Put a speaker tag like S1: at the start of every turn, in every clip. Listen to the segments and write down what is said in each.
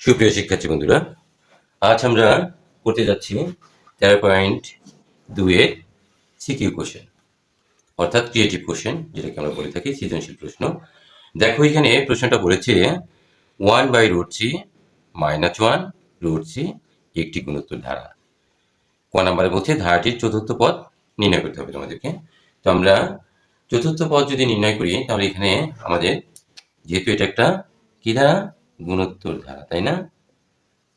S1: সুপ্রিয় শিক্ষার্থী বন্ধুরা, আজ আমরা করতে যাচ্ছি 13.2 সিকিউ কোশ্চেন, অর্থাৎ ক্রিয়েটিভ কোশ্চেন, যেটাকে আমরা বলে থাকি সৃজনশীল প্রশ্ন। দেখো এখানে প্রশ্নটা বলেছে 1/√3 - 1√3 একটি গুণোত্তর ধারা। ক নাম্বারে বলছে ধারাটির চতুর্থ পদ নির্ণয় করতে হবে তোমাদেরকে। তো আমরা চতুর্থ পদ যদি নির্ণয় করি তাহলে এখানে আমাদের, যেহেতু এটা একটা কি ধারা, গুণোত্তর ধারা, তাই না?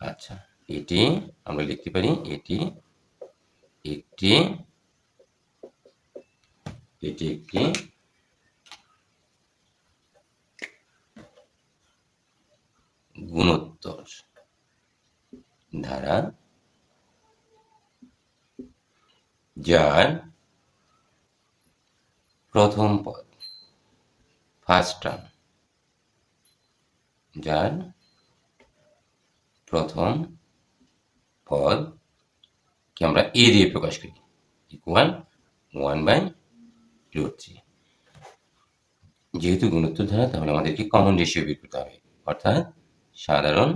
S1: আচ্ছা, এটি আমরা লিখতে পারি এটি একটি গুণোত্তর ধারা যার প্রথম পদ ফার্স্ট টার্ম, যার প্রথম পদ কে আমরা এ দিয়ে প্রকাশ করি, ইকুয়াল 1/√3। যেহেতু গুণোত্তর ধারা, তাহলে আমাদেরকে কমন রেশিও বের করতে হবে, অর্থাৎ সাধারণ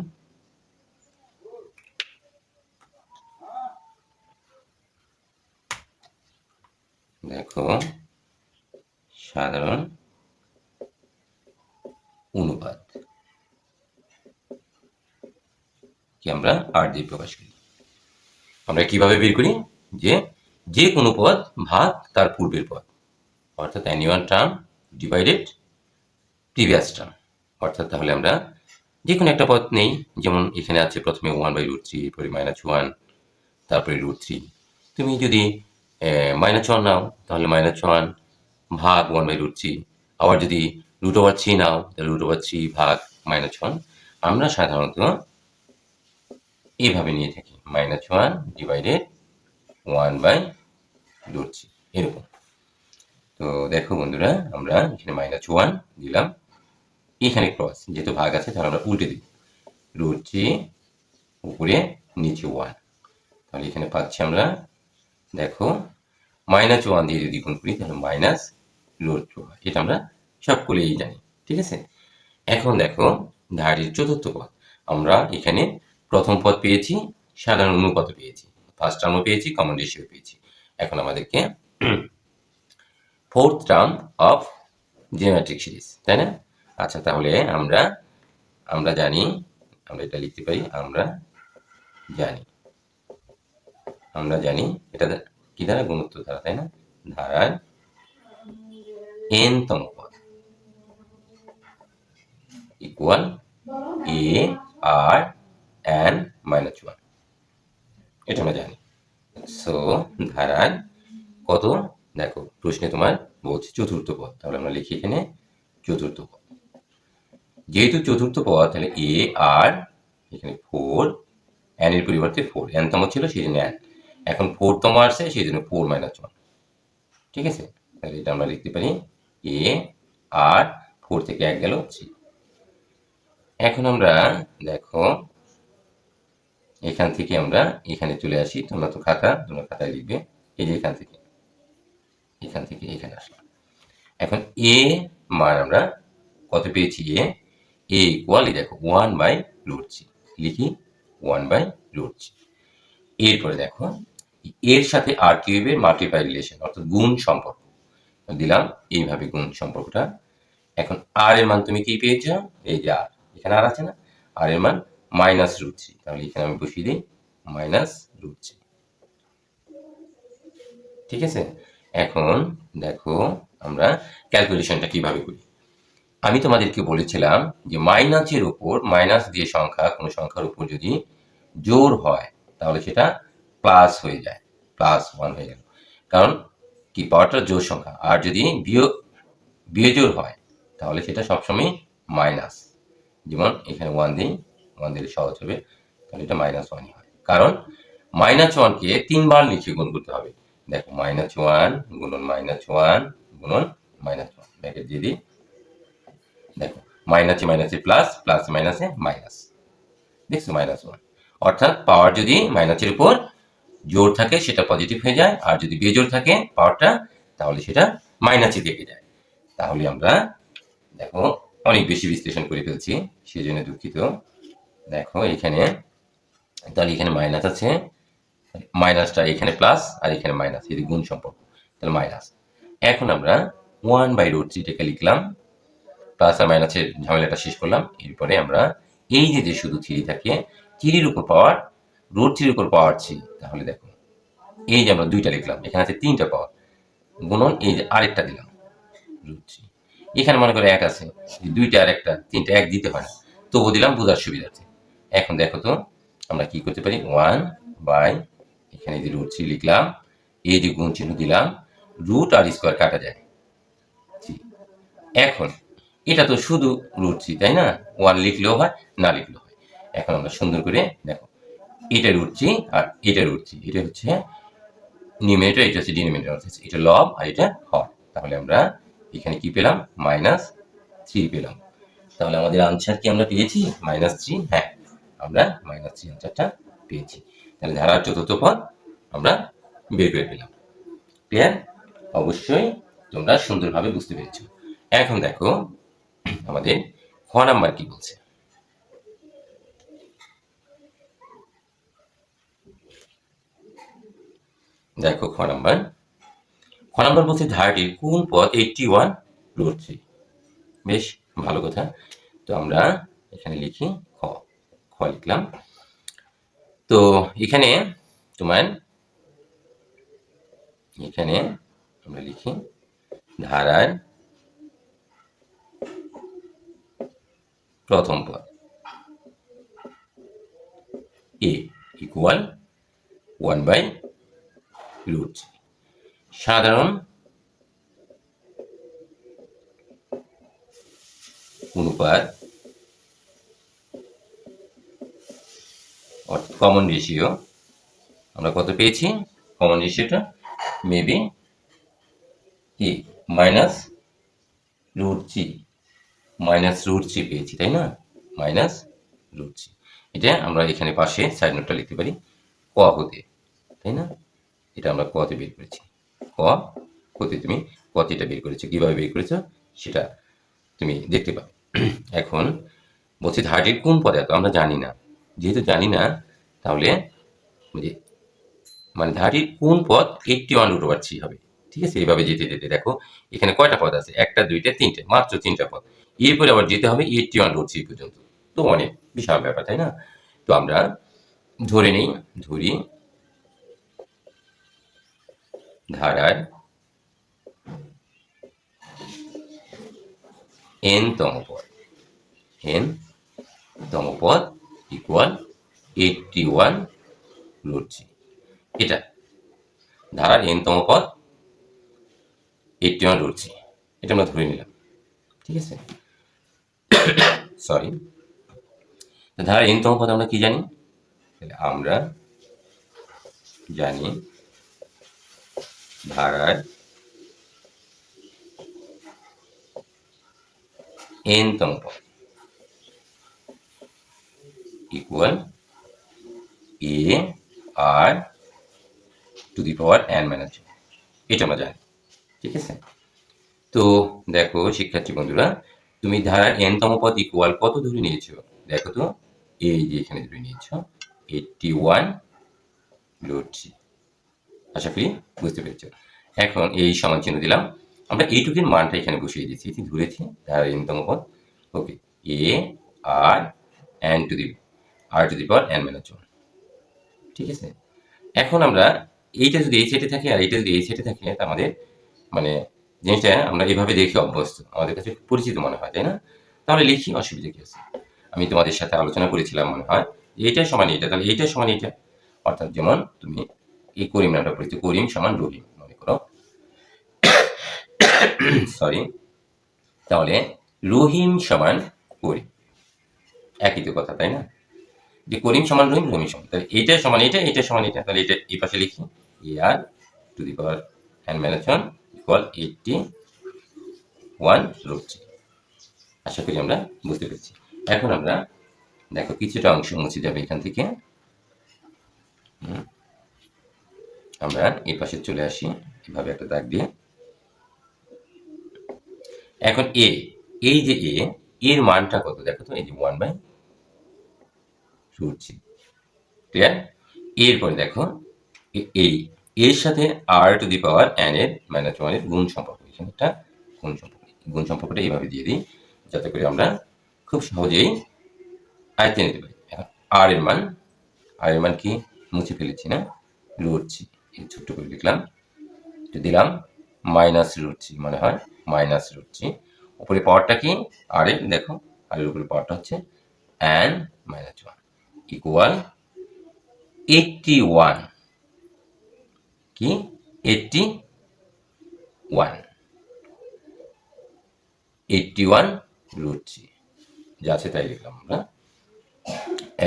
S1: সাধারণ অনুপাত কে আমরা আর দিয়ে প্রকাশ করি। আমরা কিভাবে বের করি, যে কোনো পদ ভাগ তার পূর্বের পদ, অর্থাৎ any one term divided previous term. অর্থাৎ তাহলে আমরা যে কোনো একটা পদ নেই, যেমন এখানে আছে প্রথমে 1/√3, এরপরে -1, তারপরে √3। তুমি যদি -1 নাও তাহলে -1 ভাগ 1/√3, আবার যদি √3 নাও তাহলে √3 ভাগ -1। আমরা সাধারণত এইভাবে নিয়ে থাকি, -1 ডিভাইডেড 1/√3, এরকম। তো দেখো বন্ধুরা, আমরা এখানে -1 দিলাম, এখানে ক্রস, যেহেতু ভাগ আছে তাহলে আমরা উল্টে দিব, √3 উপরে নিচে 1, তাহলে এখানে পাচ্ছি আমরা, দেখো -1 দিয়ে যদি গুণ করি তাহলে -√2 হয়। এটা আমরা সকলেই জানি, ঠিক আছে। এখন দেখো ধারাটির চতুর্থ পদ, আমরা এখানে প্রথম পদ পেয়েছি, সাধারণ অনুপাত পেয়েছি, ফার্স্ট টার্মও পেয়েছি, কমন রেশিও পেয়েছি। এখন আমাদেরকে fourth term of geometric series, তাই না? আচ্ছা, তাহলে আমরা জানি, আমরা এটা লিখতে পারি, আমরা জানি এটা কি ধারা, গুণোত্তর ধারা, তাই না? ধারার n তম পদ ইকুয়াল a r n -1, এটা আমরা জানি। সো ধারার কত, দেখো প্রশ্নে তোমার বলছে চতুর্থ পদ, তাহলে আমরা লিখি এখানে চতুর্থ পদ। যেহেতু চতুর্থ পদ, তাহলে a r, এখানে 4, n এর পরিবর্তে 4, n তম ছিল সেই জন্য n, এখন 4 তম আসছে সেই জন্য 4 - 1, ঠিক আছে। তাহলে এটা আমরা লিখতে পারি a r, 4 থেকে 1 গেল 3। এখন আমরা দেখো এখান থেকে আমরা এখানে চলে আসি, তোমরা খাতায় লিখবে, এই যে এখান থেকে এখানে আসলাম। এখন a মান আমরা কত পেয়েছি, a ইকুয়াল, দেখো 1/√3, লিখি 1/√3। এরপরে দেখো এর সাথে আর কিউবের মাল্টিপ্লাই রিলেশন, অর্থাৎ গুণ সম্পর্ক দিলাম, এইভাবে গুণ সম্পর্কটা। এখন আর এর মান তুমি কি পেয়েছ, এই যে আর, এখানে আর আছে না, আর এর মান -√3, তাহলে এখানে আমি বসিয়ে দিই -√3, ঠিক আছে। এখন দেখো আমরা ক্যালকুলেশনটা কিভাবে করি। আমি তোমাদেরকে বলেছিলাম যে মাইনাসের উপর, মাইনাস দিয়ে কোনো সংখ্যার উপর যদি জোর হয় তাহলে সেটা প্লাস হয়ে যায়, +1 হয়ে গেল, কারণ কি পাওয়ারটা জোর সংখ্যা। আর যদি বিয়োজোড় হয় তাহলে সেটা সবসময় মাইনাস, যেমন এখানে 1 দিই, 1 দিলে সহজ হবে, তাহলে এটা -1ই হয়, কারণ -1কে 3 বার লিখে গুণ করতে হবে। দেখো -1 গুণন -1 গুণন -1, ব্র্যাকেট দিয়ে দিই, দেখো মাইনাসে মাইনাসে প্লাস, প্লাসে মাইনাসে মাইনাস, দেখছো -1। অর্থাৎ পাওয়ার যদি মাইনাসের উপর জোর থাকে সেটা পজিটিভ হয়ে যায়, আর যদি বেজোর থাকে পাওয়ারটা তাহলে সেটা মাইনাসে থেকে যায়। তাহলে আমরা দেখো অনেক বেশি বিশ্লেষণ করে ফেলছি, সেই জন্য দুঃখিত। দেখো এখানে, তাহলে এখানে মাইনাস আছে, মাইনাসটা এখানে প্লাস আর এখানে মাইনাস, এই গুণ সম্পর্ক, তাহলে মাইনাস। এখন আমরা 1/√3টাকে লিখলাম, প্লাস আর মাইনাসের ঝামেলাটা শেষ করলাম। এরপরে আমরা এই যে শুধু 3 থাকে, 3-র উপর পাওয়ার, √3-র উপর পাওয়ার 3, তাহলে দেখো এই যে আমরা 2টা লিখলাম, এখানে আছে 3টা পাওয়ার, গুণন এই যে আরেকটা দিলাম √3। এখানে মনে করে 1 আছে, 2টা আর 1টা, 3টা 1 দিতে হয় না, তবু দিলাম বোঝার সুবিধার্থে। এখন দেখো তো আমরা কি করতে পারি, 1 বাই এখানে যে √3 লিখলাম, এই যে গুণ চিহ্ন দিলাম, রুট আর স্কোয়ার কাটা যায়। এখন এটা তো শুধু √3, তাই না? 1 লিখলেও হয়, না লিখলেও হয়। এখন আমরা সুন্দর করে দেখো, এটা √3 আর এটা √3, এটা হচ্ছে নিউমারেটর, এটা হচ্ছে ডিনোমিনেটর, এটা লব আর এটা হর। তাহলে আমরা এখানে কি পেলাম, -3 পেলাম। তাহলে আমাদের আনসার কি আমরা পেয়েছি, -3। হ্যাঁ, আমরা -3 আনসারটা পেয়েছি। তাহলে ধারার চতুর্থ পদ আমরা বের করে পেলাম। ক্লিয়ার? অবশ্যই তোমরা সুন্দরভাবে বুঝতে পেরেছো। এখন দেখো আমাদের খ নাম্বার কি বলছে। দেখো খ নাম্বার বলছে ধারাটির কোন পদ 81√3। বেশ ভালো কথা। তো আমরা এখানে লিখি খ, খ লিখলাম। তো এখানে তোমার, এখানে আমরা লিখি ধারার প্রথম পদ a ইকুয়াল 1/√3। সাধারণ অনুপাত কমন রেশিও আমরা কত পেয়েছি, কমন রেশিওটা মেবি কি -√3 পেয়েছি, তাই না? -√3, এটা আমরা এখানে পাশে সাইড নোটটা লিখতে পারি ক হতে, তাই না? এটা আমরা কতে বের করেছি, কতে তুমি কতটা বের করেছো, কিভাবে বের করেছো সেটা তুমি দেখতে পাবে। এখন বলছি ধারাটির কোন পদে, এত আমরা জানি না, যেহেতু জানি না তাহলে মানে ধারাটির কোন পদ 81√3 হবে। ঠিক আছে, এইভাবে যেতে যেতে দেখো এখানে কয়টা পদ আছে, 1টা 2টা 3টে, মাত্র 3টা পদ। এরপরে আবার যেতে হবে 81√3 পর্যন্ত, তো অনেক বিশাল ব্যাপার, তাই না? তো আমরা ধরে নেই, ধরি ধারার n তম পদ ইকুয়াল 81√3। এটা ধারার n তম পদ 81√3, এটা আমরা ধরে নিলাম। ঠিক আছে, সরি। ধারার n তম পদ আমরা কি জানি, আমরা জানি ধারার n তম পদ ইকুয়াল AR⁻n-1, এটা আমরা জানি। ঠিক আছে, তো দেখো শিক্ষার্থী বন্ধুরা, তুমি ধারার n তম পদ ইকুয়াল কত ধরে নিয়েছো, দেখো তো এই যে এখানে ধরে নিয়েছো 81√3। আশা করি বুঝতে পেরেছো। এখন এই সমান চিহ্ন দিলাম, আমরা এইটুকুর মানটা এখানে বসিয়ে দিচ্ছি, এটি ধরেছি ধারার n তম পদ। ওকে, AR⁻n-1। ঠিক আছে, এখন আমরা এইটা যদি এই সেটে থাকে আর এইটা যদি এই সেটে থাকে, আমাদের মানে জিনিসটা আমরা এইভাবে দেখে অভ্যস্ত, আমাদের কাছে পরিচিত মনে হয়, তাই না? তাহলে লিখি, অসুবিধা কি আছে? আমি তোমাদের সাথে আলোচনা করেছিলাম মনে হয়, এইটা সমান এইটা, তাহলে এইটা সমান এইটা। অর্থাৎ যেমন তুমি এই করিম নামটা পড়েছো, করিম সমান রহিম মনে করো, সরি, তাহলে রহিম সমান করিম, একই তো কথা, তাই না? যে করিম সমান রহিম, রহিম সমান, তাহলে এইটা সমান এইটা, এইটা সমান এইটা, তাহলে এটা এই পাশে লিখি AR⁻n-1 ইকুয়াল 81√3। আশা করি আমরা বুঝতে পেরেছি। এখন আমরা দেখো কিছুটা অংশ মুছে যাবে এখান থেকে, আমরা এই পাশে চলে আসি, এভাবে একটা দাগ দিয়ে। এখন এই যে এর মানটা কত দেখো তো, এই যে 1/, রুট থ্রি। ক্লিয়ার? এরপরে দেখো এই এর সাথে আর টু দি পাওয়ার এন এর মাইনাস ওয়ান এর গুণ সম্পর্ক, এখানে একটা গুণ সম্পর্কটা এইভাবে দিয়ে দিই যাতে করে আমরা খুব সহজেই আয়ত্তে নিতে পারি। এখন আর এর মান কি মুছে ফেলেছি না, রুট থ্রি, এই ছোট্ট করে লিখলাম, তো দিলাম মাইনাস রুট থ্রি, মনে হয় মাইনাস রুট থ্রি। উপরে পাওয়ারটা কি আর এর, দেখো আর এর উপরে পাওয়ারটা হচ্ছে এন মাইনাস ওয়ান ইকুয়াল 81, কি 81 রুট থ্রি, যা আছে তাই লিখলাম আমরা।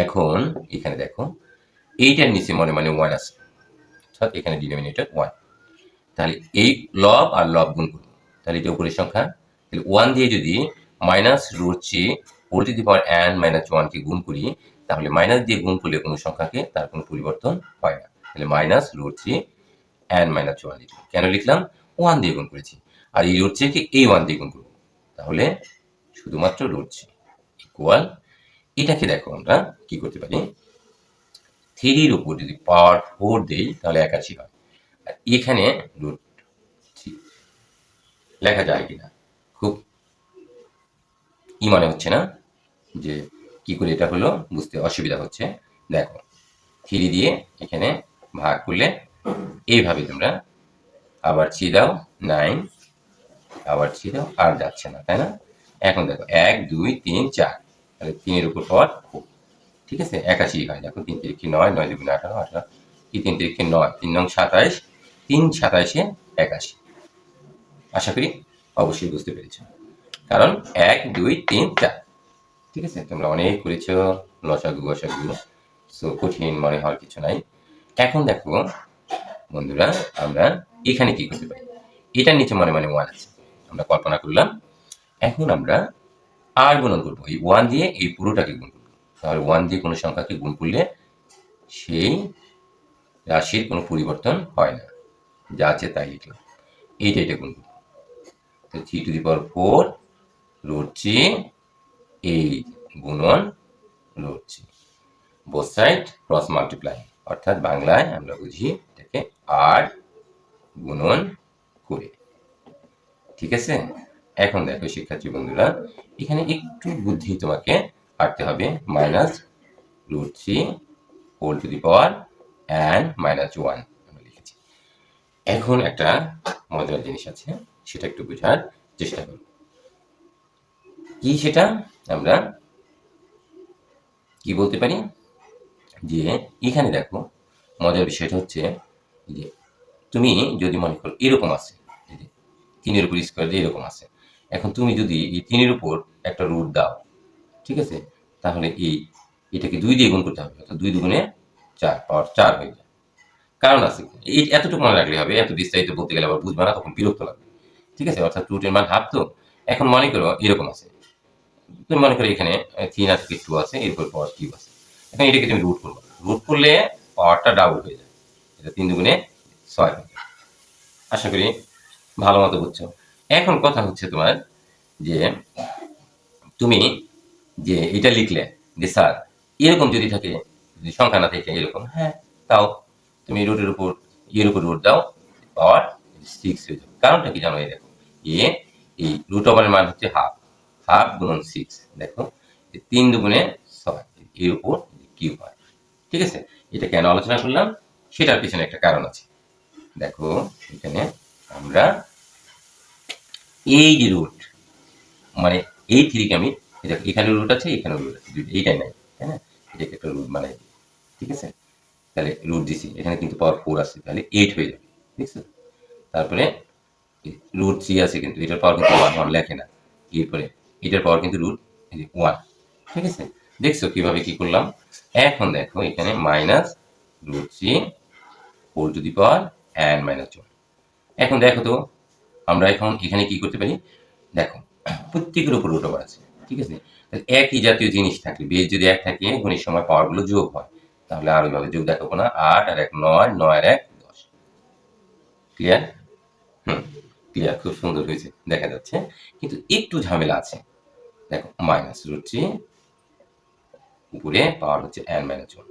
S1: এখন এখানে দেখো এইটার নিচে মনে মানে ওয়ান আছে, অর্থাৎ এখানে ডিনোমিনেটর ওয়ান, তাহলে এই লব আর লব গুণ করবো, তাহলে এটা উপরের সংখ্যা, তাহলে ওয়ান দিয়ে যদি minus root three whole to the power n minus ওয়ানকে গুণ করি, তাহলে মাইনাস দিয়ে গুণ করলে কোনো সংখ্যাকে তার কোনো পরিবর্তন হয় না, তাহলে minus root three n minus one লিখলাম। কেন লিখলাম? ওয়ান দিয়ে গুণ করেছি, আর এই রুট থ্রিকে এই ওয়ান দিয়ে গুণ করবো, তাহলে শুধুমাত্র রুট থ্রি ইকুয়াল, এটাকে দেখো আমরা কি করতে পারি, থ্রির উপর যদি পাওয়ার ফোর দেই তাহলে 81 হয়, আর এখানে রুট থ্রি লেখা যায় কিনা খুব মনে হচ্ছে না যে কি করে এটা হলো, বুঝতে অসুবিধা হচ্ছে। দেখো থ্রি দিয়ে এখানে ভাগ করলে এইভাবে তোমরা আবার থ্রি দাও 9, আবার থ্রি দাও, আর যাচ্ছে না, তাই না? এখন দেখো 1 2 3 4, তাহলে 3 এর উপর পাওয়ার 4, ঠিক আছে 81 হয়। দেখো 3 3 9, 9 2 18, 18 কি 3 3 9, 3 9 27, 3 27 81। আশা করি অবশ্যই বুঝতে পেরেছ, কারণ 1 2 3 4, ঠিক আছে? তোমরা অনেক করেছ লসাগু গসাগু, সো কঠিন মনে হওয়ার কিছু নাই। এখন দেখো বন্ধুরা, আমরা এখানে কি করতে পারি, এটার নিচে মনে মানে ওয়ান আছে, আমরা কল্পনা করলাম। এখন আমরা আর গুণন করবো, এই ওয়ান দিয়ে এই পুরোটাকে গুণ করবো, তাহলে ওয়ান দিয়ে কোনো সংখ্যাকে গুণ করলে সেই রাশির কোনো পরিবর্তন হয় না, যা আছে তাই লিখলাম। এটা গুণ করবো, তো three to the power four root three, এই গুণন root three, both side cross multiply, অর্থাৎ বাংলায় আমরা বুঝি এটাকে আর গুণন করে, ঠিক আছে? এখন দেখো শিক্ষার্থী বন্ধুরা, এখানে একটু বুদ্ধি তোমাকে আঁকতে হবে, minus root three whole to the power n minus one আমরা লিখেছি। এখন একটা মজার জিনিস আছে, সেটা একটু বোঝার চেষ্টা করব, কি সেটা আমরা কি বলতে পারি, যে এখানে দেখো মজার বিষয়টা হচ্ছে যে তুমি যদি মনে করো এরকম আছে, তিনের উপর স্কোয়ার দিয়ে এরকম আছে, এখন তুমি যদি এই তিনের উপর একটা রুট দাও, ঠিক আছে, তাহলে এটাকে 2 দিয়ে গুণ করতে হবে, অর্থাৎ 2 দুগুণে 4, পাওয়ার 4 হয়ে যায়। কারণ আছে, এই এতটুকু মনে রাখলে হবে, এত বিস্তারিত বলতে গেলে আবার বুঝবে না, তখন বিরক্ত লাগবে, ঠিক আছে? অর্থাৎ রুটের মান হাফ, তো এখন মনে করো এরকম আছে, তুমি মনে করো এখানে 3 আছে, 2 আছে, এরপর পাওয়ার কিউব আছে, এখন এটাকে তুমি রুট করবে, রুট করলে পাওয়ারটা ডাবল হয়ে যায়, এটা 3 দুগুণে 6 হয়ে যায়। আশা করি ভালো মতো বুঝছো। এখন কথা হচ্ছে তোমার যে তুমি যে এটা লিখলে যে স্যার এরকম যদি থাকে, যদি সংখ্যা না থাকে এরকম, হ্যাঁ তাও তুমি রুটের উপর এর উপর রুট দাও, পাওয়ার 6 হয়ে যাবে। কারণটা কি জানো, এই দেখো এই রুট ওভারের মান হচ্ছে হাফ, হাফ গুণন 6, দেখো 3 দুগুণে 6, এর উপর কিউব হয়, ঠিক আছে? এটা কেন আলোচনা করলাম, সেটার পিছনে একটা কারণ আছে। দেখো এখানে আমরা এই যে রুট মানে এই থ্রিকে আমি এখানে রুট আছে, এখানে রুট আছে, এইটাই নাই, তাই না? এটাকে একটা রুট বানাই দিই, ঠিক আছে? তাহলে রুট দিছি, এখানে কিন্তু পাওয়ার 4 আছে, তাহলে 8 হয়ে যাবে, ঠিক আছে? তারপরে রুট 3 আছে, কিন্তু এটার পাওয়ার কিন্তু 1 লেখে না, এরপরে এটার পাওয়ার কিন্তু রুট 1, ঠিক আছে? দেখছো কিভাবে কি করলাম? এখন দেখো এখানে minus root 3 whole to the power n minus 1। এখন দেখো তো আমরা এখন এখানে কি করতে পারি, দেখো প্রত্যেকের উপর রুট ওভার আছে, ঠিক আছে? একই জাতীয় জিনিস থাকলে, বেশ যদি এক থাকে, গুণের সময় পাওয়ারগুলো যোগ হয়, তাহলে আর ওইভাবে যোগ দেখাবো না, 8 আর 1 9, 9 আর 1 10। ক্লিয়ার? ক্লিয়ার, খুব সুন্দর হয়েছে দেখা যাচ্ছে, কিন্তু একটু ঝামেলা আছে। দেখো মাইনাস রুট থ্রি উপরে পাওয়ার হচ্ছে n মাইনাস ওয়ান।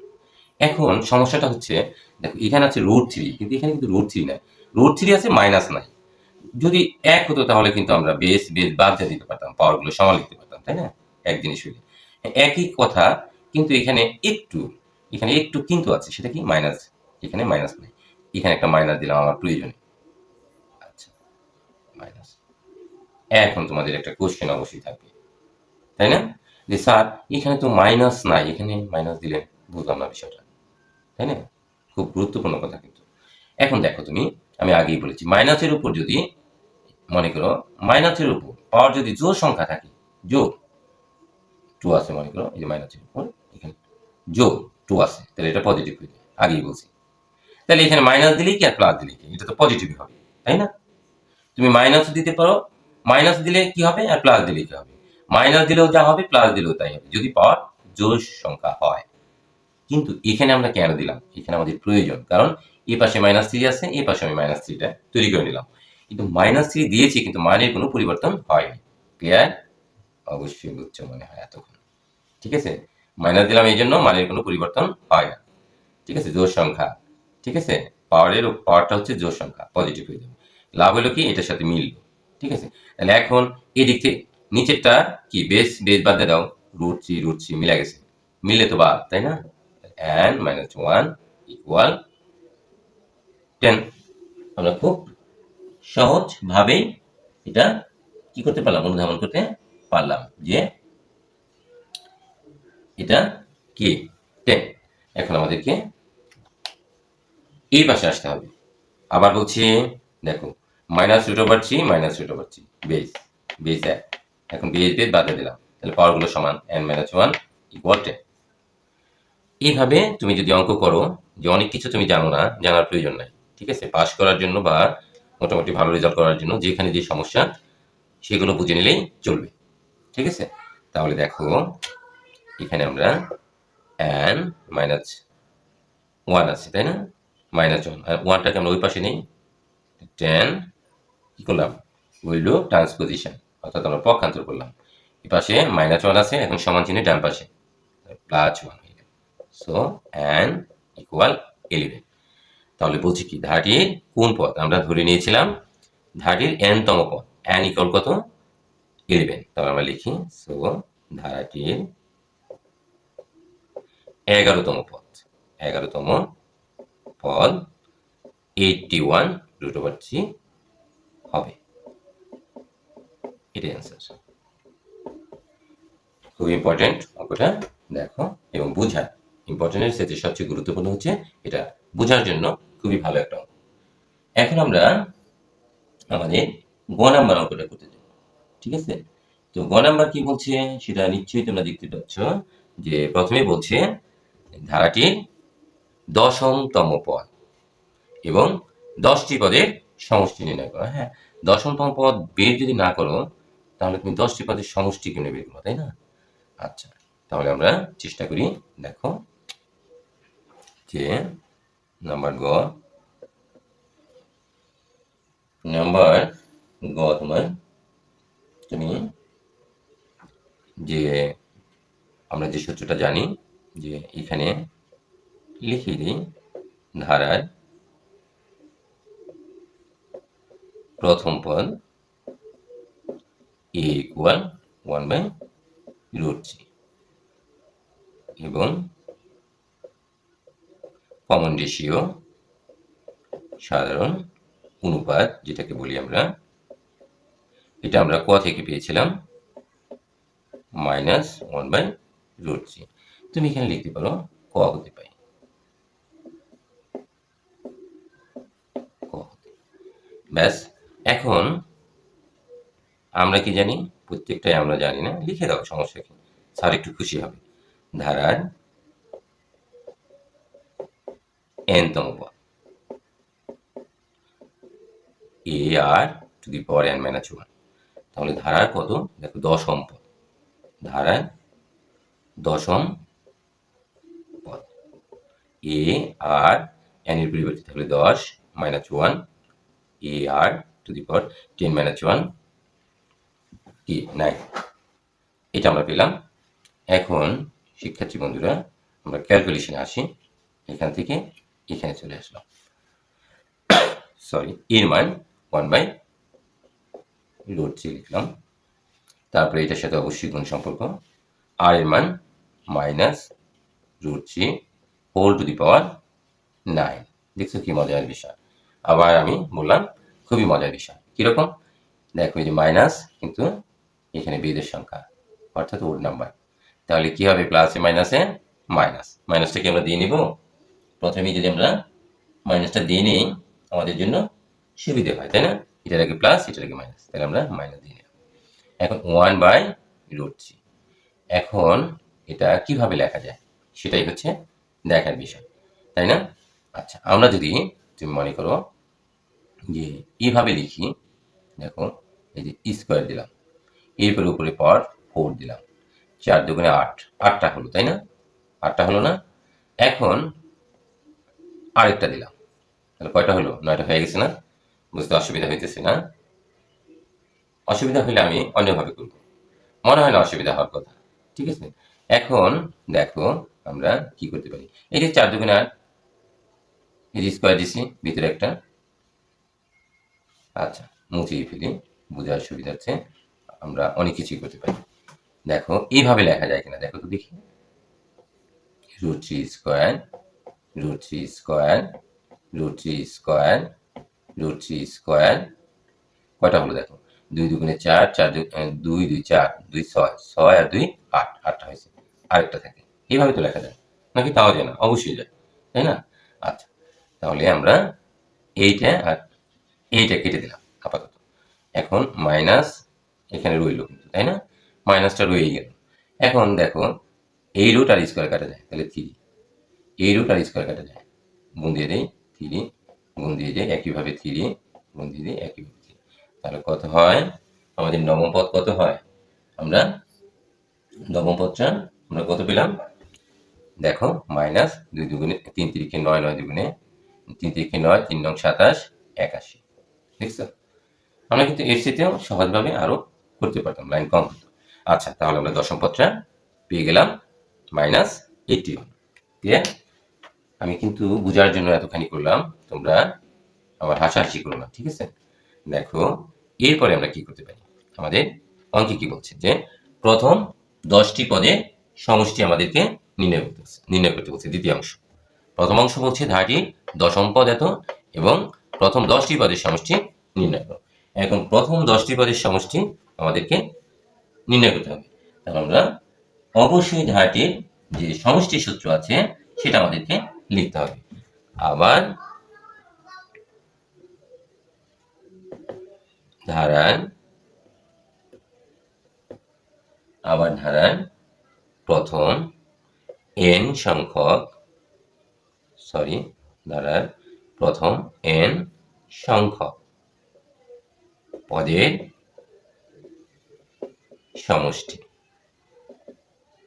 S1: এখন সমস্যাটা হচ্ছে দেখো এখানে আছে √3, কিন্তু এখানে কিন্তু √3 নাই, √3 আছে মাইনাস নাই। যদি এক হতো তাহলে কিন্তু আমরা বেস বেস বাদ দিয়ে দিতে পারতাম, পাওয়ারগুলো সমান লিখতে পারতাম, তাই না? এক জিনিস হইলে একই কথা, কিন্তু এখানে একটু কিন্তু আছে, সেটা কি মাইনাস, এখানে মাইনাস নেই, এখানে একটা মাইনাস দিলাম আমার প্রয়োজনে। আচ্ছা, মাইনাস। এখন তোমাদের একটা কোশ্চেন অবশ্যই থাকবে, তাই না, যে স্যার এখানে তো মাইনাস নাই, এখানে মাইনাস দিলে বুঝলাম না বিষয়টা, তাই না? খুব গুরুত্বপূর্ণ কথা কিন্তু। এখন দেখো তুমি, আমি আগেই বলেছি মাইনাসের উপর যদি মনে করো, মাইনাসের উপর পাওয়ার যদি জোড় সংখ্যা থাকে, জোড় 2 আছে মনে করো, এই যে মাইনাসের উপর এখানে জোড় 2 আছে, তাহলে এটা পজিটিভ হয়ে যায়, আগেই বলছি। তাহলে এখানে মাইনাস দিলেই কি আর প্লাস দিলেই কি, এটা তো পজিটিভ হবে, তাই না? তুমি মাইনাস দিতে পারো, মাইনাস দিলে কি হবে আর প্লাস দিলে কি হবে, মাইনাস দিলেও যা হবে প্লাস দিলেও তাই হবে, যদি পাওয়ার জোড় সংখ্যা হয়। কিন্তু এখানে আমরা কেন দিলাম, এখানে আমাদের প্রয়োজন, কারণ এই পাশে -3 আছে, এই পাশে আমি -3টা তৈরি করে নিলাম, কিন্তু -3 দিয়েছি কিন্তু মানের কোনো পরিবর্তন হয়নি। ক্লিয়ার? অবশ্যই বুঝছো মনে হয় এতক্ষণ, ঠিক আছে? মাইনাস দিলাম এই জন্য মানের কোনো পরিবর্তন হয় না, ঠিক আছে, জোড় সংখ্যা, ঠিক আছে, পাওয়ারটা হচ্ছে জোড় সংখ্যা, পজিটিভ হয়ে যাবে। লাভ হলো কি এটার সাথে মিলল, ঠিক আছে। তাহলে এখন এই দিক থেকে নিচেরটা কি বেস বেস বাদ দিয়ে দাও, √3 মিলে গেছে, মিললে তো বাদ, তাই না? n - 1 = 10। আমরা খুব সহজভাবেই এটা কি করতে পারলাম, অনুধাবন করতে পারলাম যে এটা কি 10। এখন আমাদেরকে এই পাশে আসতে হবে। আবার বলছি, দেখো -√3 -√3 বেস বেস 1, এখন বেস বেস বাদ দিয়ে দিলাম, তাহলে পাওয়ারগুলো সমান, n - 1 = 10। এইভাবে তুমি যদি অঙ্ক করো, যে অনেক কিছু তুমি জানো না, জানার প্রয়োজন নাই, ঠিক আছে, পাস করার জন্য বা মোটামুটি ভালো রেজাল্ট করার জন্য যেখানে যে সমস্যা সেগুলো বুঝে নিলেই চলবে, ঠিক আছে। তাহলে দেখো এখানে আমরা n - 1 আছে, তাই না, -1 আর 1টাকে আমরা ওই পাশে নেই, 10 কি করলাম, উইল ট্রান্সপোজিশন, অর্থাৎ আমরা পক্ষান্তর করলাম, এই পাশে -1 আছে, এখন সমান চিহ্নে ডান পাশে +1 হয়ে গেল। So n = 11। তাহলে বলছি কি, ধারাটির কোন পদ, আমরা ধরে নিয়েছিলাম ধারাটির n তম পদ, n = কত, 11। তাহলে আমরা লিখি, সো ধারাটির 11তম পদ, 11তম পদ 81√3 হবে, এটাই অ্যান্সার। খুব ইম্পর্টেন্ট অঙ্কটা, দেখো এবং বোঝা, ইম্পর্টেন্টের সাথে সবচেয়ে গুরুত্বপূর্ণ হচ্ছে এটা বোঝার জন্য খুবই ভালো একটা অঙ্ক। এখন আমরা আমাদের গ নাম্বার অঙ্কটা করতে যাব, ঠিক আছে। তো গ নাম্বার কি বলছে সেটা নিশ্চয়ই তোমরা দেখতে পাচ্ছ, যে প্রথমে বলছে ধারাটির 10তম পদ এবং 10টি পদের সমষ্টি নির্ণয় করো। হ্যাঁ, 10তম পদ বের যদি না করো তাহলে তুমি 10টি পদের সমষ্টি কিনে বের করো, তাই না? আচ্ছা, তাহলে আমরা চেষ্টা করি। দেখো যে নাম্বার গ তোমার, তুমি যে আমরা যে সূত্রটা জানি, যে এখানে লিখে দিই ধারার প্রথম পদ a = 1/√3 এবং কমন রেশিও, সাধারণ অনুপাত যেটাকে বলি আমরা, এটা আমরা ক থেকে পেয়েছিলাম -1/√3। তুমি এখানে লিখতে পারো ক হতে পাই, ক হতে, ব্যাস। এখন আমরা কি জানি, প্রত্যেকটাই আমরা জানি না, লিখে দাও, সমস্যা কি, স্যার একটু খুশি হবে। ধারার n তম পদ ar⁻n-1, তাহলে ধারার কত, দেখো 10ম পদ, ধারার 10ম পদ, a আর n এর পরিবর্তে তাহলে 10 - 1 ar⁻10-1 কি 9, এটা আমরা পেলাম। এখন শিক্ষার্থী বন্ধুরা, আমরা ক্যালকুলেশনে আসি। এখান থেকে এখানে চলে আসলাম। সরি, এর মান 1/√3 লিখলাম। তারপরে এটার সাথে অবশ্যই গুণ সম্পর্ক। আর এর মান -√3 হোল টু দি পাওয়ার 9। দেখছো কি মজার বিষয়। আবার আমি বললাম খুবই মজার বিষয়। কিরকম? দেখো এই যে মাইনাস, কিন্তু এখানে বেদের সংখ্যা, অর্থাৎ ওড নাম্বার। তাহলে কি হবে? প্লাসে মাইনাসে মাইনাস। মাইনাসটাকে আমরা দিয়ে নিব। প্রথমেই যদি আমরা মাইনাসটা দিয়ে নিই, আমাদের জন্য সুবিধে হয়, তাই না? এটার আগে প্লাস, এটার আগে মাইনাস, তাহলে আমরা মাইনাস দিয়ে নিলাম। এখন 1/√3। এখন এটা কিভাবে লেখা যায় সেটাই হচ্ছে দেখার বিষয়, তাই না? আচ্ছা, আমরা যদি তুমি মনে করো যে এইভাবে লিখি, দেখো এই যে স্কোয়ার দিলাম, এরপরে উপরে পর 4 দিলাম, 4 দুগুণে 8, 8টা হলো, তাই না? 8টা হলো না? এখন আরেকটা দিলাম, তাহলে কয়টা হলো? 9টা হয়ে গেছে না? বুঝতে অসুবিধা হইতেছে না? অসুবিধা হলে আমি অন্যভাবে করব, মনে হয় না অসুবিধা হওয়ার কথা। ঠিক আছে, এখন দেখো আমরা কি করতে পারি। এই যে 4 দুগুণে 8, এই যে স্কোয়ার দিছি, ভিতরে একটা, আচ্ছা মুছিয়ে ফেলি, বোঝার সুবিধার্থে। আমরা অনেক কিছুই করতে পারি। দেখো এইভাবে লেখা যায় কিনা দেখো তো দেখি। √3 স্কোয়ার, √3 স্কোয়ার, √3 স্কোয়ার, √3 স্কোয়ার, কয়টা হলো দেখো? 2 দুগুণে 4, 2 2 4, 2 6, 6 আর 2 8, 8টা হয়েছে। আরেকটা থাকে। এইভাবে তো লেখা যায় নাকি? তাও যায় না? অবশ্যই যায়, তাই না? আচ্ছা, তাহলে আমরা এইটা আর এইটা কেটে দিলাম আপাতত। এখন মাইনাস এখানে রইল কিন্তু, তাই না? মাইনাসটা রয়ে গেল। এখন দেখো এই রুট আর স্কোয়ার কাটা যায়, তাহলে 3। এই রুট আর স্কোয়ার কাটা যায়, গুণ দিয়ে দেই 3, গুণ দিয়ে দেই একইভাবে 3, গুণ দিয়ে দেই একইভাবে 3। তাহলে কত হয়? আমাদের নবম পদ কত হয়? আমরা নবম পদটা আমরা কত পেলাম? দেখো মাইনাস 2 দুগুণে 3 তিরিখে 9, 9 দুগুণে 3 তিরিখে 9, 3 নং 27, 81। দেখছো? আমরা কিন্তু এর চেয়েও সহজভাবে আরো করতে পারতাম, লাইন কম হতো। আচ্ছা, তাহলে আমরা দশম পদটা পেয়ে গেলাম -81। ক্লিয়ার? আমি কিন্তু বোঝার জন্য এতখানি করলাম, তোমরা আবার হাসাহাসি করো না, ঠিক আছে? দেখো এরপরে আমরা কি করতে পারি। আমাদের অঙ্কে কি বলছে যে প্রথম 10টি পদের সমষ্টি আমাদেরকে নির্ণয় করতে বলছে। দ্বিতীয় অংশ, প্রথম অংশ বলছে ধারাটির দশম পদ এত এবং প্রথম 10টি পদের সমষ্টি নির্ণয় করো। এখন প্রথম 10টি পদের সমষ্টি আমাদেরকে নির্ণয় করতে হবে। তাহলে আমরা অবশ্যই ধারাটির যে সমষ্টি সূত্র আছে সেটা আমাদেরকে লিখতে হবে। আবার ধারার প্রথম n সংখ্যক ধারার প্রথম n সংখ্যক পদের সমষ্টি।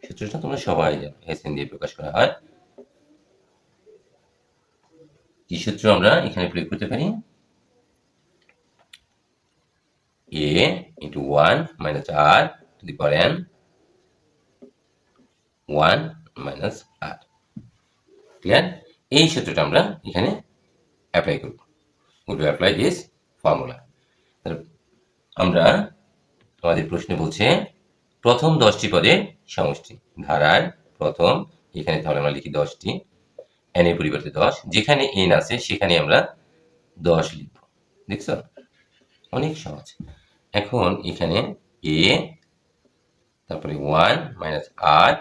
S1: সূত্রটা তোমরা সবাই জানো, এসএন দিয়ে প্রকাশ করা হয়। কি সূত্র আমরা এখানে প্রয়োগ করতে পারি? a into 1 minus r to the power n 1 minus r। Clear? এই সূত্রটা আমরা এখানে অ্যাপ্লাই করব। We will apply this formula. আমরা আমাদের প্রশ্নে বলছে প্রথম 10টি পদের সমষ্টি। ধারার প্রথম, এখানে তাহলে আমরা লিখি 10টি, n এর পরিবর্তে 10, যেখানে n আছে সেখানে আমরা 10 লিখব। দেখছো? অনেক সহজ। এখন এখানে a, তারপরে 1 মাইনাস r,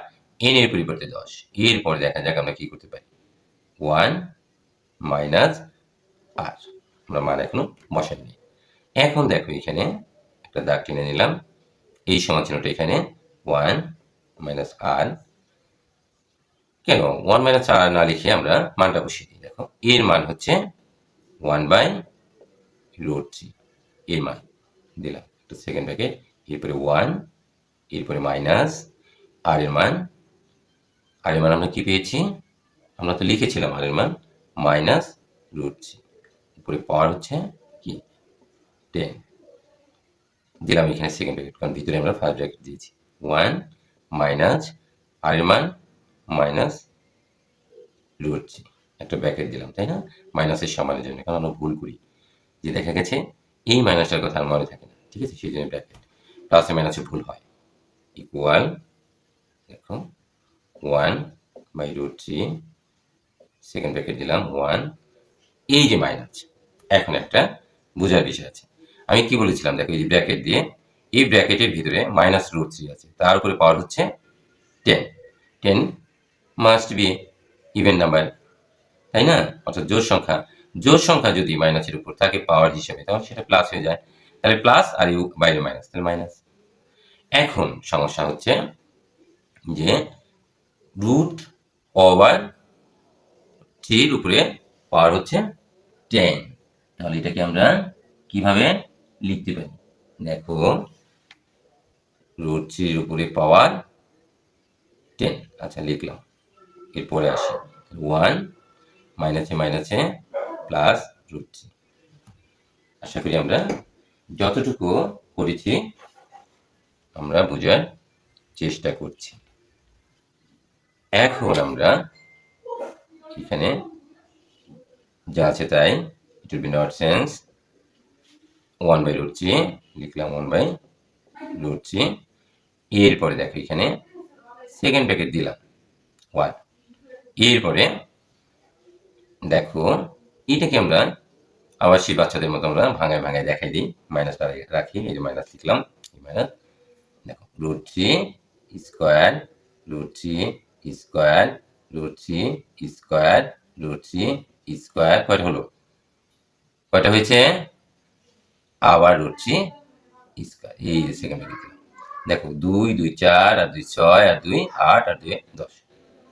S1: n এর পরিবর্তে 10। এরপরে দেখা যাক আমরা কি করতে পারি। 1 মাইনাস r, আমরা মান এখনো বসাইনি। এখন দেখো এখানে একটা দাগ টেনে নিলাম, এই সমান চিহ্নটা এখানে 1 মাইনাস r। কেন 1 মাইনাস r না লিখে আমরা মানটা বসিয়ে দিই। দেখো এর মান হচ্ছে 1/√3, এর মান দিলাম একটা সেকেন্ড ব্র্যাকেট, এরপরে 1, এরপরে মাইনাস আর এর মান আমরা কি পেয়েছি? আমরা তো লিখেছিলাম আর এর মান -√3, উপরে পাওয়ার হচ্ছে কি 10 দিলাম এখানে সেকেন্ড ব্র্যাকেট, কারণ ভিতরে আমরা ফার্স্ট ব্র্যাকেট দিয়েছি। 1 মাইনাস আর এর মান মাইনাস √3 একটা ব্র্যাকেট দিলাম, তাই না? মাইনাসের সমানের জন্য, কারণ আমরা ভুল করি যে দেখা গেছে এই মাইনাসটার কথা আর মনে থাকে না, ঠিক আছে? সেই জন্য ব্র্যাকেট, প্লাসে মাইনাসে ভুল হয়। ইকুয়াল দেখো 1/√3, সেকেন্ড ব্র্যাকেট দিলাম 1, এই যে মাইনাস। এখন একটা বোঝার বিষয় আছে, আমি কি বলেছিলাম দেখো, এই ব্র্যাকেট দিয়ে এই ব্র্যাকেটের ভিতরে -√3 আছে, তার উপরে পাওয়ার হচ্ছে 10। 10 মাস্ট বি ইভেন নাম্বার, তাই না? অর্থাৎ জোড় সংখ্যা যদি মাইনাসের উপর থাকে পাওয়ার হিসেবে, তাহলে সেটা প্লাস হয়ে যায়। তাহলে প্লাস আর ইউ বাইরে মাইনাস, তাহলে মাইনাস। এখন সমস্যা হচ্ছে যে √3 উপরে পাওয়ার হচ্ছে 10, তাহলে এটাকে আমরা কিভাবে লিখতে পারি? দেখো √3 উপরে পাওয়ার 10, আচ্ছা লিখলাম। এরপরে আসি 1 মাইনাসে মাইনাসে প্লাস √3। আশা করি আমরা যতটুকু করেছি আমরা বোঝার চেষ্টা করছি। এখন আমরা এখানে যা আছে তাই, it will be not sense 1/√3 লিখলাম, 1/√3। এরপরে দেখো এখানে সেকেন্ড ব্র্যাকেট দিলাম 1। এরপরে দেখো এটাকে আমরা আবার সেই বাচ্চাদের মতো আমরা ভাঙায় ভাঙায় দেখাই দিই, মাইনাসটা রাখি, এই যে মাইনাস লিখলাম, এই মাইনাস। দেখো √3 স্কোয়ার √3 স্কোয়ার √3 স্কোয়ার √3 স্কোয়ার, কয়টা হলো? কয়টা হয়েছে? আবার √3 স্কোয়ার, এই যে সেকেন্ড ব্র্যাকেট। দেখো 2 2 4 আর 2 6 আর 2 8 আর 2 10।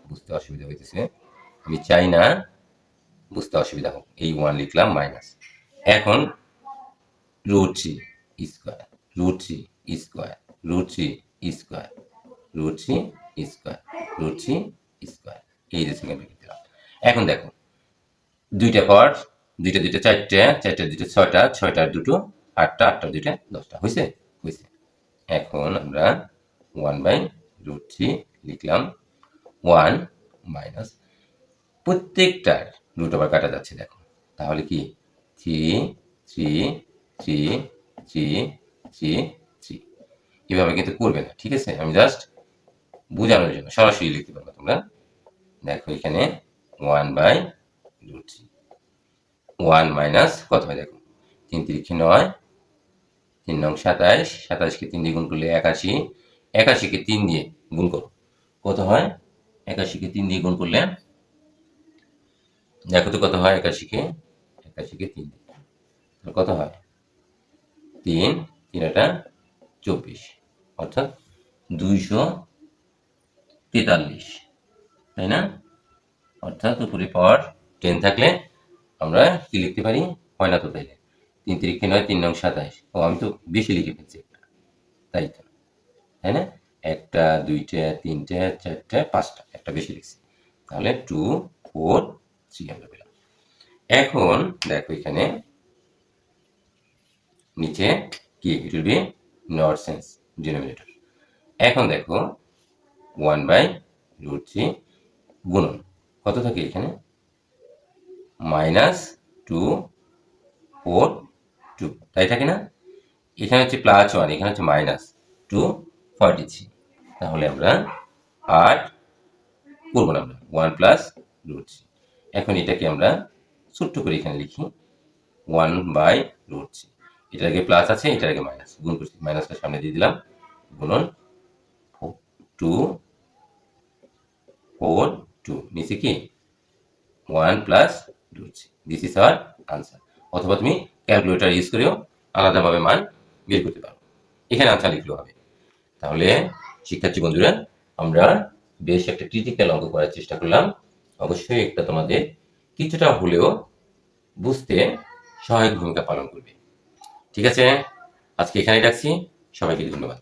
S1: বুঝতে অসুবিধা হইতেছে, আমি চাই না বুঝতে অসুবিধা হোক, এই 1 লিখলাম মাইনাস। এখন √3 square √3 square √3 square √3 square √3 square, এই যে সেকেন্ড ব্র্যাকেট দিলাম। এখন দেখো দুইটা পাওয়ার, দুইটা দুইটা চারটা, চারটা দুইটা ছয়টা, ছয়টার দুটো আটটা, আটটার দুইটা 10টা, হয়েছে? হয়েছে। এখন আমরা 1/√3 লিখলাম, 1 মাইনাস প্রত্যেকটার রুট আবার কাটা যাচ্ছে দেখো, তাহলে কি 3 3 3 3 3 3, এভাবে কিন্তু করবে না, ঠিক আছে? আমি জাস্ট বোঝানোর জন্য সরাসরি লিখতে পারবো তোমরা। দেখো এখানে 1/√3, 1 মাইনাস কত হয় দেখো, 3 3 9, 3 9 27, 27কে 3 দিয়ে গুণ করলে 81, 81কে 3 দিয়ে গুণ করো, কত হয়? 81কে 3 দিয়ে গুণ করলে দেখো তো কত হয়? 81কে 3 দিয়ে কত হয়? 3 3 24, অর্থাৎ 243, তাই না? অর্থাৎ উপরে পাওয়ার 10 থাকলে আমরা কি লিখতে পারি? হয় না তো তাইলে, 3 3 9, 3 9 27, ও আমি তো বেশি লিখে ফেলছি একটা, তাই তো, তাই না? একটা, দুইটা, তিনটা, চারটা, পাঁচটা, একটা বেশি লিখছি, তাহলে 2 4 3 আমরা পেলাম। এখন দেখো এখানে নিচে কি, it will be not sense denominator. এখন দেখো 1/√3 গুণন কত থাকে এখানে? -2 4 2, তাই থাকে না? এখানে হচ্ছে +1, এখানে হচ্ছে -243, তাহলে আমরা আর করবো না, আমরা 1+√3। এখন এটাকে আমরা ছোট্ট করে এখানে লিখি 1/√3, এটার আগে প্লাস আছে, এটার আগে মাইনাস, গুণ করছি, মাইনাসটা সামনে দিয়ে দিলাম, গুণন 2 4 2, নিচে কি 1+√3, দিস ইজ আওয়ার আনসার। অথবা তুমি ক্যালকুলেটর ইউজ করেও আলাদাভাবে মান বের করতে পারো, এখানে আনসার লিখলেও হবে। তাহলে শিক্ষার্থী বন্ধুরা, আমরা বেশ একটা ক্রিটিক্যাল অঙ্ক করার চেষ্টা করলাম, অবশ্যই এটা তোমাদের কিছুটা হলেও বুঝতে সহায়ক ভূমিকা পালন করবে। ঠিক আছে, আজকে এখানেই রাখছি, সবাইকে ধন্যবাদ।